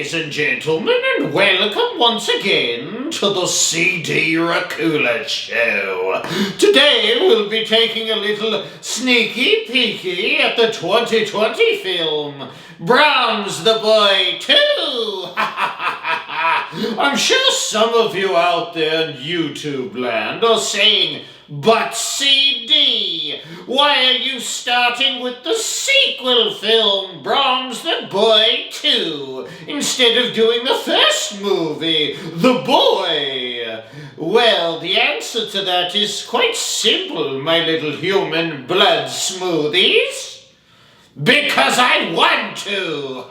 ladies and gentlemen, and welcome once again to the CD Racoola Show. Today we'll be taking a little sneaky peeky at the 2020 film, Brahms the Boy 2. I'm sure some of you out there in YouTube land are saying, but CD, why are you starting with the sequel film, Brahms the Boy 2, instead of doing the first movie, The Boy? Well, the answer to that is quite simple, my little human blood smoothies. Because I want to!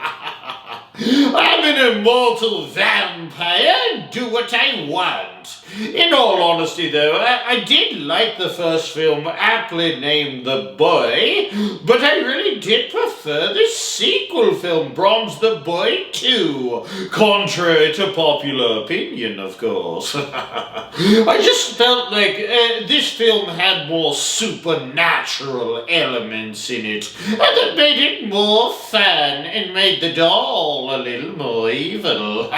I'm an immortal vampire and do what I want. In all honesty, though, I did like the first film, aptly named The Boy, but I really did prefer this sequel film, Brahms the Boy 2, contrary to popular opinion, of course. I just felt like this film had more supernatural elements in it, and that made it more fun and made the doll a little more evil.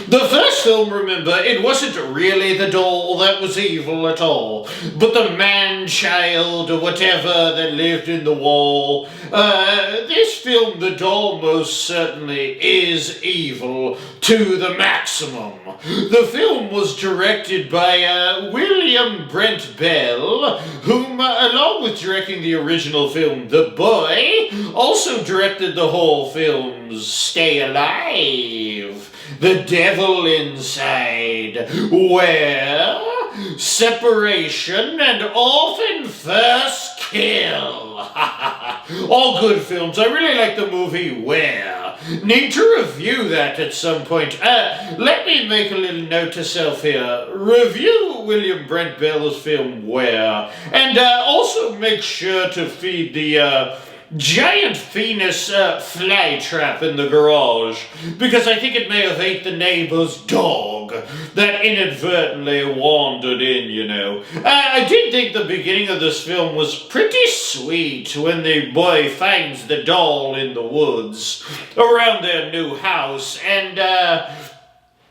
The first film, remember, it wasn't really the doll that was evil at all, but the man-child or whatever that lived in the wall. This film, the doll most certainly is evil to the maximum. The film was directed by William Brent Bell, whom, along with directing the original film The Boy, also directed the whole films Stay Alive, The Devil Inside, Where, Separation, and Orphan First Kill. All good films. I really like the movie Where. Need to review that at some point. Let me make a little note to self here. Review William Brent Bell's film Where. And also make sure to feed the giant Venus flytrap in the garage, because I think it may have ate the neighbor's dog that inadvertently wandered in, you know. I did think the beginning of this film was pretty sweet when the boy finds the doll in the woods around their new house, and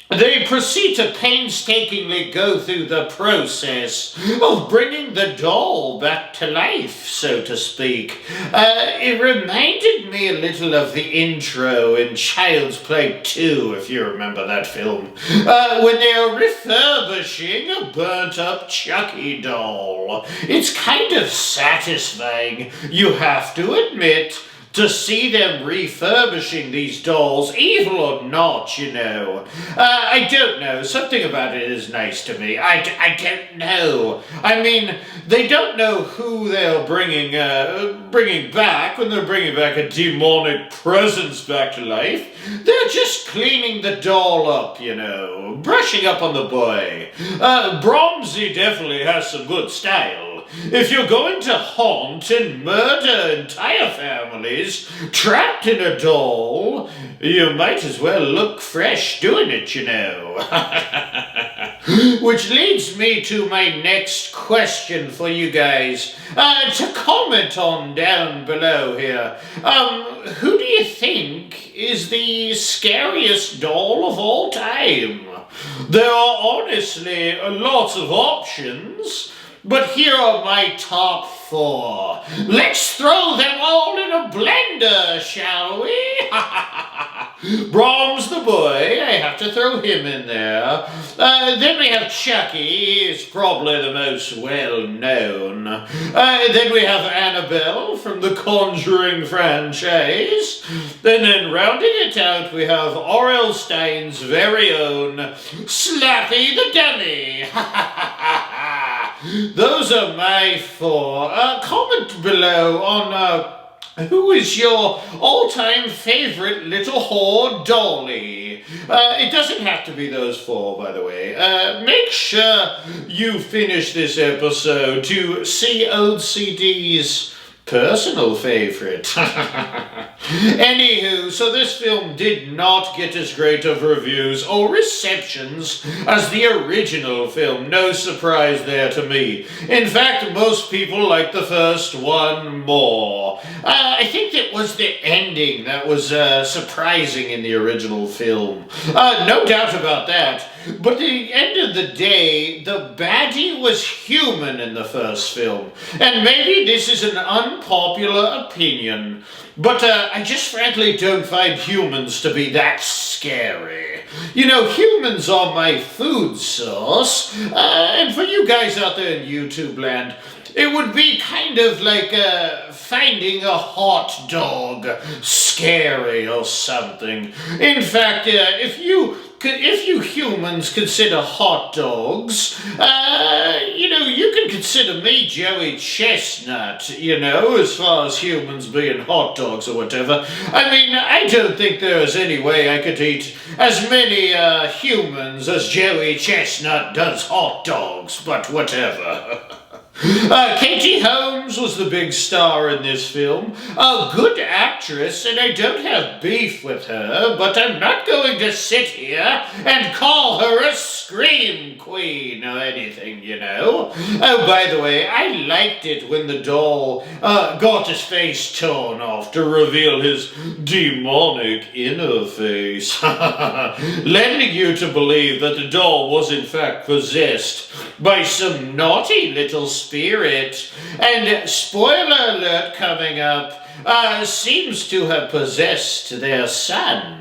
they proceed to painstakingly go through the process of bringing the doll back to life, so to speak. It reminded me a little of the intro in Child's Play 2, if you remember that film, when they are refurbishing a burnt-up Chucky doll. It's kind of satisfying, you have to admit, to see them refurbishing these dolls, evil or not, you know. I don't know. Something about it is nice to me. I don't know. I mean, they don't know who they're bringing back when they're bringing back a demonic presence back to life. They're just cleaning the doll up, you know, brushing up on the boy. Brahmsy definitely has some good style. If you're going to haunt and murder entire families trapped in a doll, you might as well look fresh doing it, you know. Which leads me to my next question for you guys to comment on down below here. Who do you think is the scariest doll of all time? There are honestly lots of options, but here are my top 4. Let's throw them all in a blender, shall we? Brahms the Boy, I have to throw him in there. Then we have Chucky, he's probably the most well-known. Then we have Annabelle from the Conjuring franchise. And then rounding it out, we have R.L. Stein's very own Slappy the Dummy. Those are my 4. Comment below on who is your all-time favorite little whore dolly. It doesn't have to be those 4, by the way. Make sure you finish this episode to see old CD's personal favorite. Anywho, so this film did not get as great of reviews or receptions as the original film. No surprise there to me. In fact, most people liked the first one more. I think it was the ending that was surprising in the original film. No doubt about that. But at the end of the day, the baddie was human in the first film. And maybe this is an unpopular opinion, but I just frankly don't find humans to be that scary. You know, humans are my food source, and for you guys out there in YouTube land, it would be kind of like finding a hot dog scary or something. In fact, if you humans consider hot dogs, you know, you can consider me Joey Chestnut, you know, as far as humans being hot dogs or whatever. I mean, I don't think there is any way I could eat as many humans as Joey Chestnut does hot dogs, but whatever. Katie Holmes was the big star in this film. A good actress, and I don't have beef with her, but I'm not going to sit here and call her a scream queen or anything, you know. Oh, by the way, I liked it when the doll got his face torn off to reveal his demonic inner face. Lending you to believe that the doll was in fact possessed by some naughty little spirit, and spoiler alert coming up, seems to have possessed their son.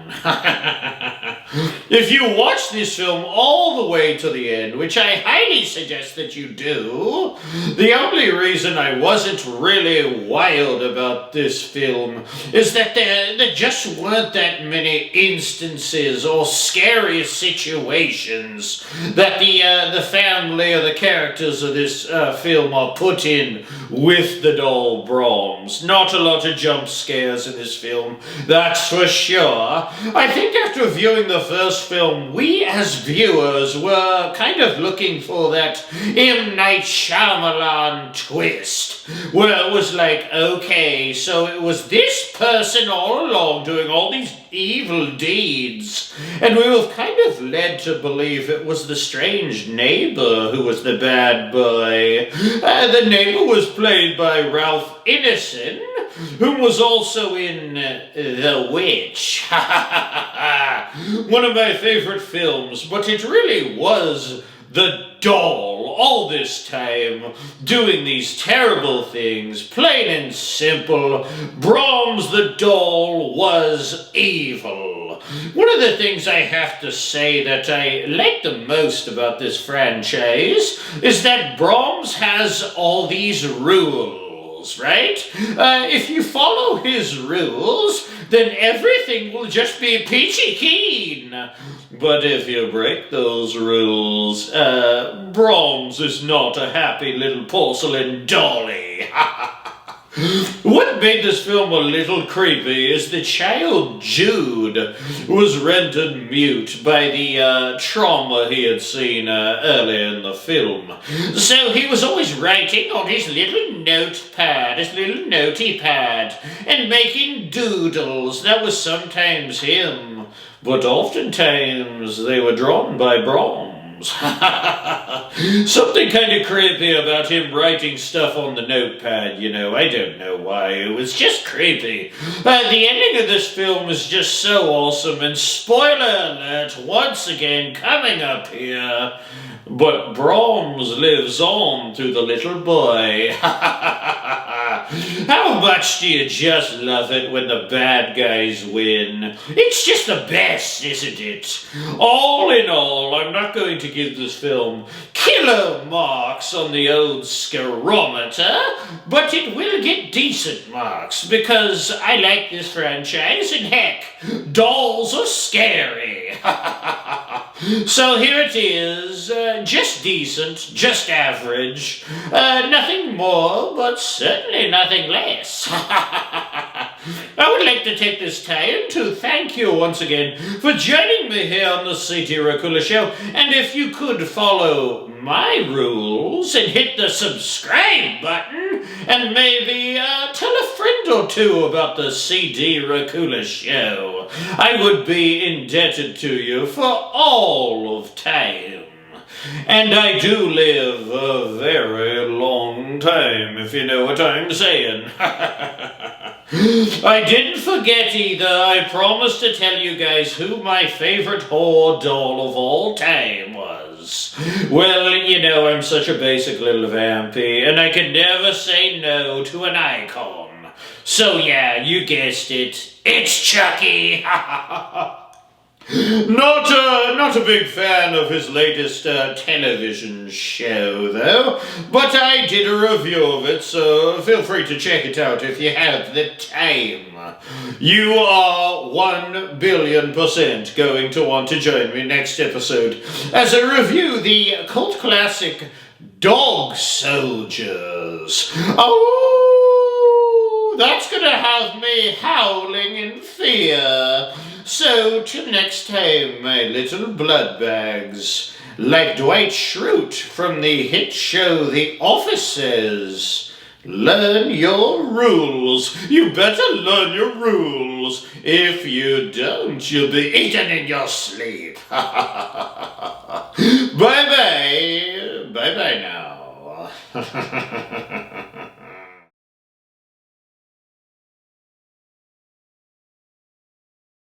If you watch this film all the way to the end, which I highly suggest that you do, the only reason I wasn't really wild about this film is that there just weren't that many instances or scary situations that the family or the characters of this film are put in with the doll Brahms. Not a lot of jump scares in this film, that's for sure. I think after viewing the first film, we as viewers were kind of looking for that M. Night Shyamalan twist, where it was like, okay, so it was this person all along doing all these evil deeds, and we were kind of led to believe it was the strange neighbor who was the bad boy. The neighbor was played by Ralph Ineson, who was also in The Witch. One of my favorite films, but it really was the doll all this time doing these terrible things. Plain and simple, Brahms the doll was evil. One of the things I have to say that I like the most about this franchise is that Brahms has all these rules, right? If you follow his rules, then everything will just be peachy keen. But if you break those rules, Brahms is not a happy little porcelain dolly. What made this film a little creepy is the child Jude was rendered mute by the trauma he had seen earlier in the film. So he was always writing on his little notepad, his little notey pad, and making doodles. That was sometimes him, but oftentimes they were drawn by Brahms. Something kind of creepy about him writing stuff on the notepad, you know. I don't know why. It was just creepy. The ending of this film is just so awesome, and spoiler alert, once again, coming up here, but Brahms lives on through the little boy. How much do you just love it when the bad guys win? It's just the best, isn't it? All in all, I'm not going to give this film killer marks on the old scarometer, but it will get decent marks because I like this franchise, and heck, dolls are scary. So here it is, just decent, just average, nothing more, but certainly nothing less. I would like to take this time to thank you once again for joining me here on the CD Racoola Show, and if you could follow my rules and hit the subscribe button, and maybe tell a friend or two about the CD Racoola Show. I would be indebted to you for all of time. And I do live a very long time, if you know what I'm saying. I didn't forget either. I promised to tell you guys who my favorite whore doll of all time was. Well, you know, I'm such a basic little vampy, and I can never say no to an icon. So yeah, you guessed it. It's Chucky! Not a big fan of his latest television show, though, but I did a review of it, so feel free to check it out if you have the time. You are 1,000,000,000% going to want to join me next episode as I review the cult classic Dog Soldiers. Oh, that's gonna have me howling in fear. So, till next time, my little blood bags. Like Dwight Schrute from the hit show The Office says, learn your rules. You better learn your rules. If you don't, you'll be eaten in your sleep. Bye-bye. Bye-bye now.